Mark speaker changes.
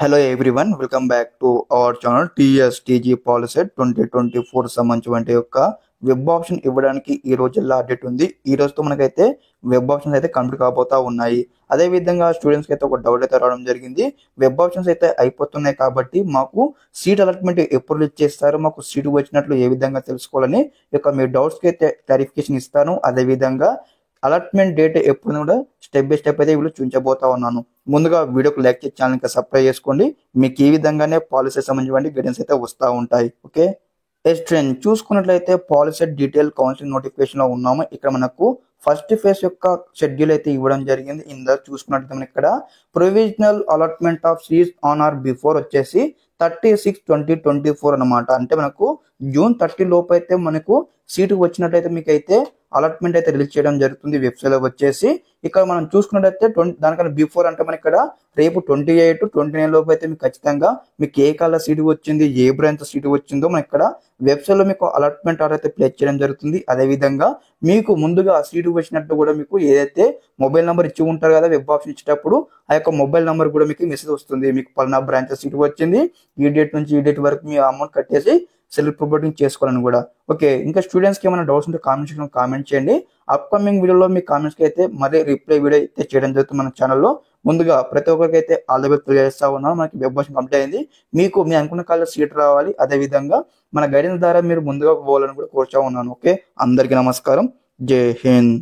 Speaker 1: Hello everyone, welcome back to our channel TSTG policy 2024 సంబంధించి యొక్క web option ఇవ్వడానికి ఈ రోజు ఎలా అప్డేట్ ఉంది. ఈ రోజుతో మనకైతే వెబ్ ఆప్షన్స్ అయితే కంప్లీట్ కాబోతా ఉన్నాయి. అదే విధంగా స్టూడెంట్స్కి అయితే ఒక డౌట్ అయితే రావడం జరిగింది. వెబ్ ఆప్షన్స్ అయితే అయిపోతున్నాయి కాబట్టి మాకు సీట్ అలాట్మెంట్ ఎప్పుడు రిలీజ్ చేస్తారు, మాకు సీట్ వచ్చినట్లు ఏ విధంగా తెలుసుకోవాలని మీ డౌట్స్కి అయితే క్లారిఫికేషన్ ఇస్తాను. అదే విధంగా అలాట్మెంట్ డేట్ ఎప్పుడు కూడా స్టెప్ బై స్టెప్ అయితే వీళ్ళు చూపించబోతా ఉన్నాను. ముందుగా వీడియోకి లైక్ చేసి ఛానల్కి సబ్స్క్రైబ్ చేసుకోండి. మీకు ఈ విధంగానే పాలసీ సంబంధించిన గైడెన్స్ అయితే వస్తూ ఉంటాయి. ఓకే, స్టూడెంట్ చూసుకున్నట్లయితే పాలసీ డీటెయిల్ కౌన్సిలింగ్ నోటిఫికేషన్ లో ఉన్నాము. ఇక్కడ మనకు ఫస్ట్ ఫేజ్ యొక్క షెడ్యూల్ అయితే ఇవ్వడం జరిగింది. ఇందులో చూసుకున్నట్లయితే మనం ఇక్కడ provisional allotment of seats on are before వచ్చేసి 30/6/2024 అనమాట. అంటే మనకు జూన్ 30 లోపు అయితే మనకు సీటు వచ్చినట్లయితే మీకైతే అలాట్మెంట్ అయితే రిలీజ్ చేయడం జరుగుతుంది వెబ్సైట్ లో వచ్చేసి. ఇక్కడ మనం చూసుకున్నట్లయితే దానికన్నా బిఫోర్ అంటే మన ఇక్కడ రేపు 28, 29 లోపు అయితే మీకు ఖచ్చితంగా మీకు ఏ కాలర్ సీటు వచ్చింది, ఏ బ్రాంచ్ సీటు వచ్చిందో మన ఇక్కడ వెబ్సైట్ లో మీకు అలాట్మెంట్ ఆర్డర్ అయితే ప్లేస్ చేయడం జరుగుతుంది. అదే విధంగా మీకు ముందుగా సీటు వచ్చినట్టు కూడా మీకు ఏదైతే మొబైల్ నెంబర్ ఇచ్చి ఉంటారు కదా వెబ్ ఆప్షన్ ఇచ్చేటప్పుడు, ఆ యొక్క మొబైల్ నెంబర్ కూడా మీకు మెసేజ్ వస్తుంది. మీకు పలానా బ్రాంచ్ సీటు వచ్చింది, ఈ డేట్ నుంచి ఈ డేట్ వరకు మీ అమౌంట్ కట్టేసి సెల్ఫ్ రిపోర్టింగ్ చేసుకోవాలని కూడా. ఓకే, ఇంకా స్టూడెంట్స్కి ఏమైనా డౌట్స్ ఉంటే కామెంట్ సెక్షన్లో కామెంట్ చేయండి. అప్కమింగ్ వీడియోలో మీ కామెంట్స్కి అయితే మరీ రిప్లై వీడియో అయితే చేయడం జరుగుతుంది మన ఛానల్లో. ముందుగా ప్రతి ఒక్కరికి అయితే ఆల్ ద బెస్ట్ తెలియజేస్తా ఉన్నాను. మనకి వెబ్ ఆప్షన్ కంప్లీట్ అయింది. మీకు మీ అనుకున్న కాలంలో సీట్ రావాలి, అదే విధంగా మన గైడెన్స్ ద్వారా మీరు ముందుగా పోవాలని కూడా కోరుచా ఉన్నాను. ఓకే, అందరికీ నమస్కారం. జై హింద్.